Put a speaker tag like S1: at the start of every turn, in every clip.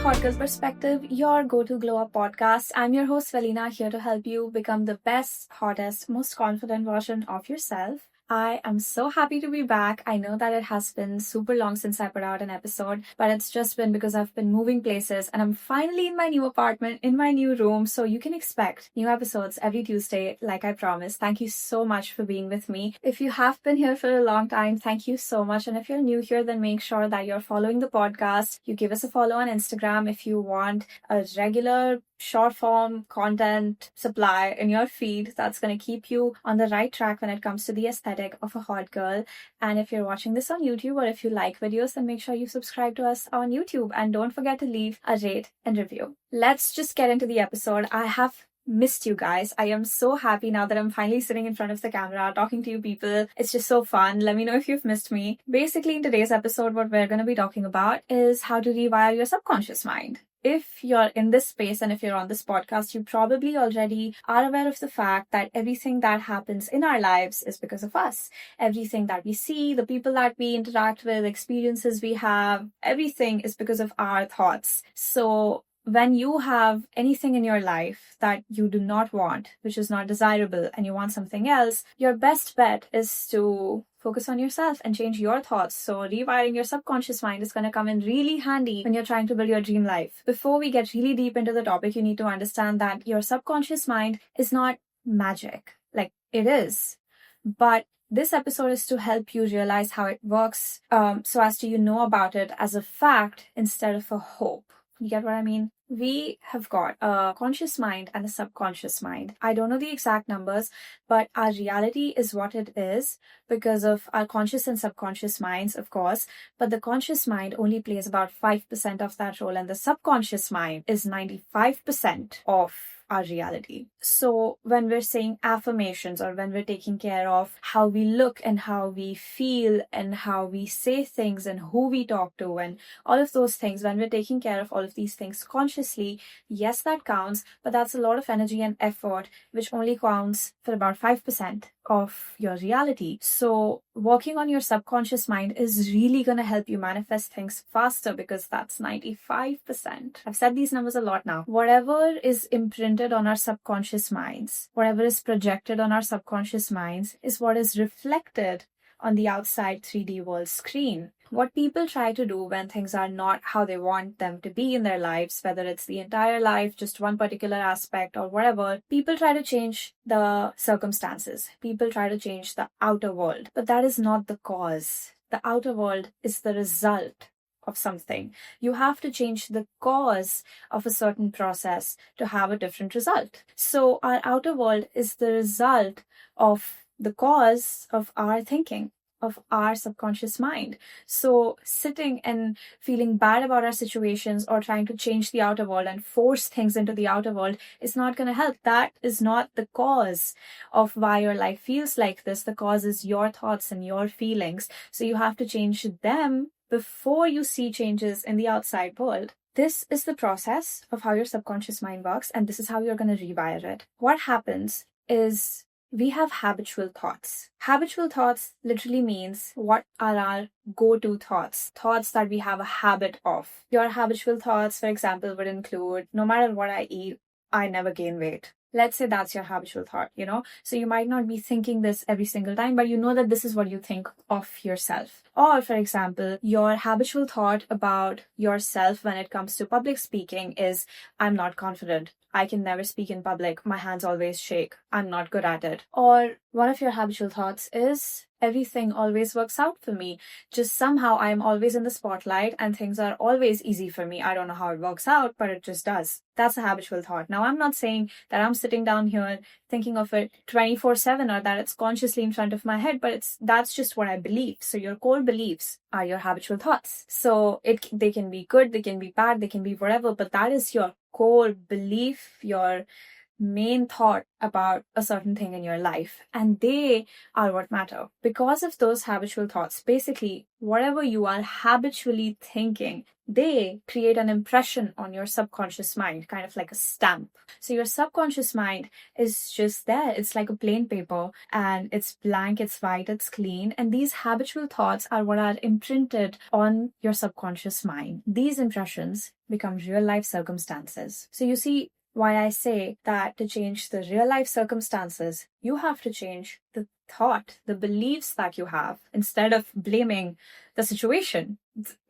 S1: Hot Girl Perspective, your go-to glow up podcast. I'm your host, Velina, here to help you become the best, hottest, most confident version of yourself. I am so happy to be back. I know that it has been super long since I put out an episode, but it's just been because I've been moving places and I'm finally in my new apartment, in my new room. So you can expect new episodes every Tuesday, like I promised. Thank you so much for being with me. If you have been here for a long time, thank you so much. And if you're new here, then make sure that you're following the podcast. You give us a follow on Instagram if you want a regular short form content supply in your feed that's going to keep you on the right track when it comes to the aesthetic of a hot girl. And if you're watching this on YouTube or if you like videos, then make sure you subscribe to us on YouTube and don't forget to leave a rate and review. Let's just get into the episode. I have missed you guys. I am so happy now that I'm finally sitting in front of the camera talking to you people. It's just so fun. Let me know if you've missed me. Basically, in today's episode, what we're going to be talking about is how to rewire your subconscious mind. If you're in this space and if you're on this podcast, you probably already are aware of the fact that everything that happens in our lives is because of us. Everything that we see, the people that we interact with, experiences we have, everything is because of our thoughts. So when you have anything in your life that you do not want, which is not desirable, and you want something else, your best bet is to focus on yourself and change your thoughts. So rewiring your subconscious mind is going to come in really handy when you're trying to build your dream life. Before we get really deep into the topic, you need to understand that your subconscious mind is not magic. Like, it is. But this episode is to help you realize how it works, so as to know about it as a fact instead of a hope. You get what I mean? We have got a conscious mind and a subconscious mind. I don't know the exact numbers, but our reality is what it is because of our conscious and subconscious minds, of course. But the conscious mind only plays about 5% of that role, and the subconscious mind is 95% of our reality. So when we're saying affirmations or when we're taking care of how we look and how we feel and how we say things and who we talk to and all of those things, when we're taking care of all of these things consciously, yes, that counts, but that's a lot of energy and effort, which only counts for about 5% of your reality. So working on your subconscious mind is really going to help you manifest things faster because that's 95%. I've said these numbers a lot now. Whatever is imprinted on our subconscious minds, whatever is projected on our subconscious minds is what is reflected on the outside 3D world screen. What people try to do when things are not how they want them to be in their lives, whether it's the entire life, just one particular aspect or whatever, people try to change the circumstances. People try to change the outer world. But that is not the cause. The outer world is the result of something. You have to change the cause of a certain process to have a different result. So our outer world is the result of the cause of our thinking, of our subconscious mind. So sitting and feeling bad about our situations or trying to change the outer world and force things into the outer world is not going to help. That is not the cause of why your life feels like this. The cause is your thoughts and your feelings. So you have to change them before you see changes in the outside world. This is the process of how your subconscious mind works, and this is how you're going to rewire it. What happens is we have habitual thoughts. Habitual thoughts literally means what are our go-to thoughts, thoughts that we have a habit of. Your habitual thoughts, for example, would include, no matter what I eat, I never gain weight. Let's say that's your habitual thought, So you might not be thinking this every single time, but you know that this is what you think of yourself. Or, for example, your habitual thought about yourself when it comes to public speaking is, I'm not confident. I can never speak in public. My hands always shake. I'm not good at it. Or one of your habitual thoughts is, everything always works out for me. Just somehow I'm always in the spotlight and things are always easy for me. I don't know how it works out, but it just does. That's a habitual thought. Now, I'm not saying that I'm sitting down here thinking of it 24/7 or that it's consciously in front of my head, but that's just what I believe. So your core beliefs are your habitual thoughts. So they can be good, they can be bad, they can be whatever, but that is your core belief, your main thought about a certain thing in your life, and they are what matter. Because of those habitual thoughts, basically, whatever you are habitually thinking, they create an impression on your subconscious mind, kind of like a stamp. So your subconscious mind is just there. It's like a plain paper and it's blank, it's white, it's clean. And these habitual thoughts are what are imprinted on your subconscious mind. These impressions become real life circumstances. So you see, why I say that to change the real life circumstances, you have to change the thought, the beliefs that you have. Instead of blaming the situation,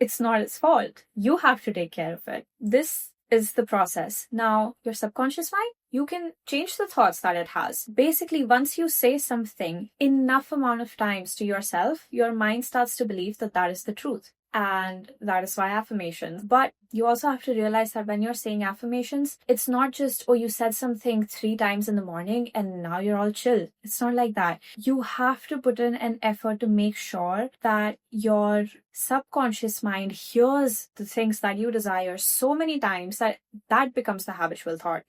S1: it's not its fault. You have to take care of it. This is the process. Now, your subconscious mind, you can change the thoughts that it has. Basically, once you say something enough amount of times to yourself, your mind starts to believe that that is the truth. And that is why affirmations. But you also have to realize that when you're saying affirmations, it's not just, oh, you said something 3 times in the morning and now you're all chill. It's not like that. You have to put in an effort to make sure that your subconscious mind hears the things that you desire so many times that that becomes the habitual thought,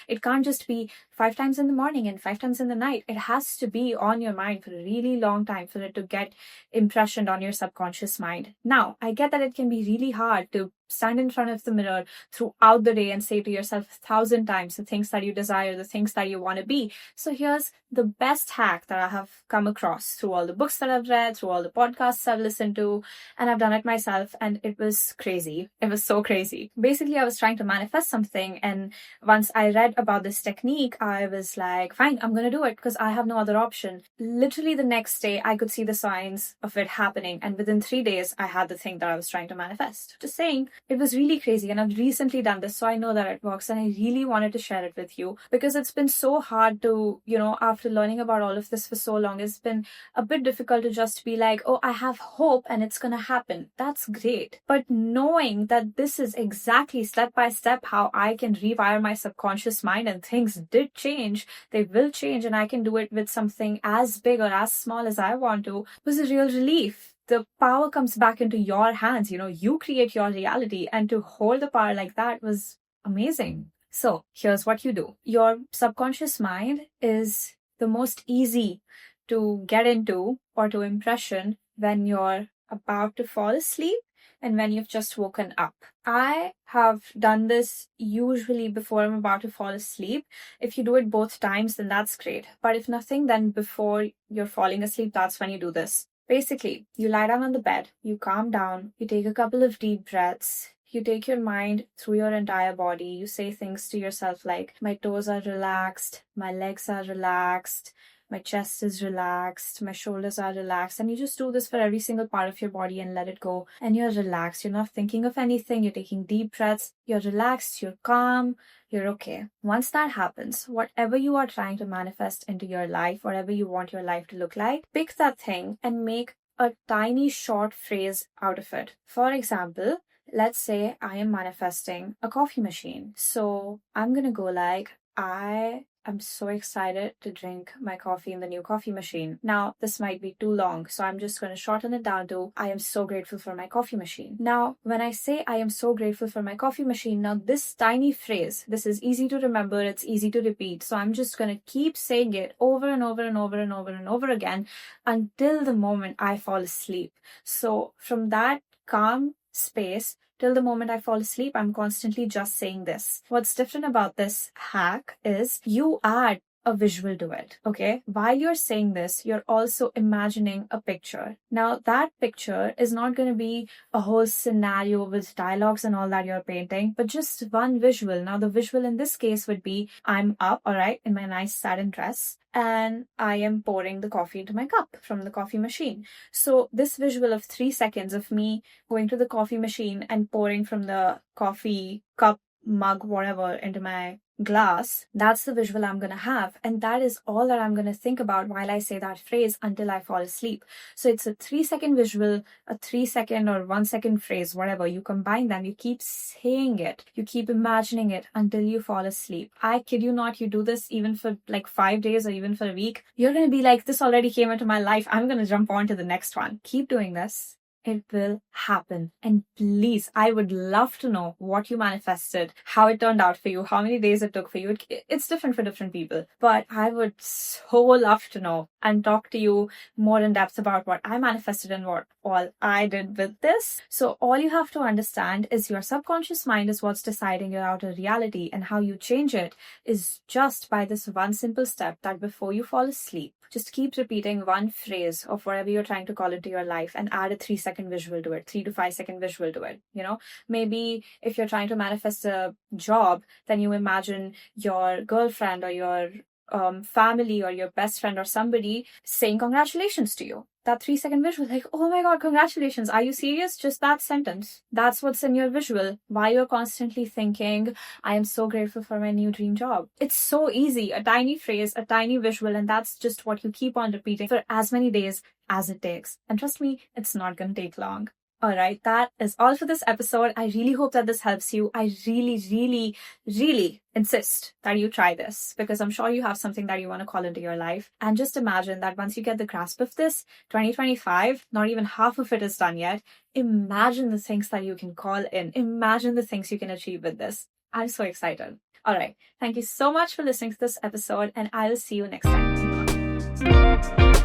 S1: It can't just be 5 times in the morning and 5 times in the night. It has to be on your mind for a really long time for it to get impressioned on your subconscious mind. Now, I get that it can be really hard to stand in front of the mirror throughout the day and say to yourself 1,000 times the things that you desire, the things that you want to be. So here's the best hack that I have come across through all the books that I've read, through all the podcasts I've listened to, and I've done it myself, and it was crazy. It was so crazy. Basically, I was trying to manifest something, and once I read about this technique, I was like, fine, I'm going to do it because I have no other option. Literally the next day, I could see the signs of it happening, and within 3 days, I had the thing that I was trying to manifest. Just saying, it was really crazy, and I've recently done this, so I know that it works, and I really wanted to share it with you because it's been so hard to, after learning about all of this for so long, it's been a bit difficult to just be like, oh, I have hope and it's gonna happen. That's great. But knowing that this is exactly step by step how I can rewire my subconscious mind and things did change, they will change, and I can do it with something as big or as small as I want to, was a real relief. The power comes back into your hands. You create your reality, and to hold the power like that was amazing. So here's what you do. Your subconscious mind is the most easy to get into or to impression when you're about to fall asleep and when you've just woken up. I have done this usually before I'm about to fall asleep. If you do it both times, then that's great. But if nothing, then before you're falling asleep, that's when you do this. Basically, you lie down on the bed, you calm down, you take a couple of deep breaths, you take your mind through your entire body, you say things to yourself like, my toes are relaxed, my legs are relaxed, my chest is relaxed, my shoulders are relaxed, and you just do this for every single part of your body and let it go, and you're relaxed, you're not thinking of anything, you're taking deep breaths, you're relaxed, you're calm, you're okay. Once that happens, whatever you are trying to manifest into your life, whatever you want your life to look like, pick that thing and make a tiny short phrase out of it. For example, let's say I am manifesting a coffee machine. So I'm gonna go like, I'm so excited to drink my coffee in the new coffee machine. Now, this might be too long, so I'm just going to shorten it down to, I am so grateful for my coffee machine. Now, when I say I am so grateful for my coffee machine, now this tiny phrase, this is easy to remember, it's easy to repeat. So I'm just going to keep saying it over and over and over and over and over again until the moment I fall asleep. So from that calm space, till the moment I fall asleep, I'm constantly just saying this. What's different about this hack is you add a visual to it, okay? While you're saying this, you're also imagining a picture. Now, that picture is not going to be a whole scenario with dialogues and all that you're painting, but just one visual. Now, the visual in this case would be, I'm up, all right, in my nice satin dress, and I am pouring the coffee into my cup from the coffee machine. So this visual of 3 seconds of me going to the coffee machine and pouring from the coffee cup, mug, whatever, into my glass, that's the visual I'm going to have. And that is all that I'm going to think about while I say that phrase until I fall asleep. So it's a 3-second visual, a 3-second or 1-second phrase, whatever. You combine them, you keep saying it, you keep imagining it until you fall asleep. I kid you not, you do this even for like 5 days or even for a week. You're going to be like, this already came into my life. I'm going to jump on to the next one. Keep doing this. it will happen. And please, I would love to know what you manifested, how it turned out for you, how many days it took for you. It's different for different people, but I would so love to know and talk to you more in depth about what I manifested and what all I did with this. So all you have to understand is your subconscious mind is what's deciding your outer reality, and how you change it is just by this one simple step, that before you fall asleep, just keep repeating one phrase of whatever you're trying to call into your life and add a 3-second visual to it, 3 to 5 second visual to it. Maybe if you're trying to manifest a job, then you imagine your girlfriend or your family or your best friend or somebody saying congratulations to you. That 3-second visual, like, oh my god, congratulations, are you serious? Just that sentence. That's what's in your visual. Why you're constantly thinking, I am so grateful for my new dream job. It's so easy. A tiny phrase, a tiny visual, and that's just what you keep on repeating for as many days as it takes. And trust me, it's not going to take long. Alright, that is all for this episode. I really hope that this helps you. I really, really, really insist that you try this, because I'm sure you have something that you want to call into your life. And just imagine that once you get the grasp of this, 2025, not even half of it is done yet. Imagine the things that you can call in. Imagine the things you can achieve with this. I'm so excited. Alright, thank you so much for listening to this episode, and I will see you next time.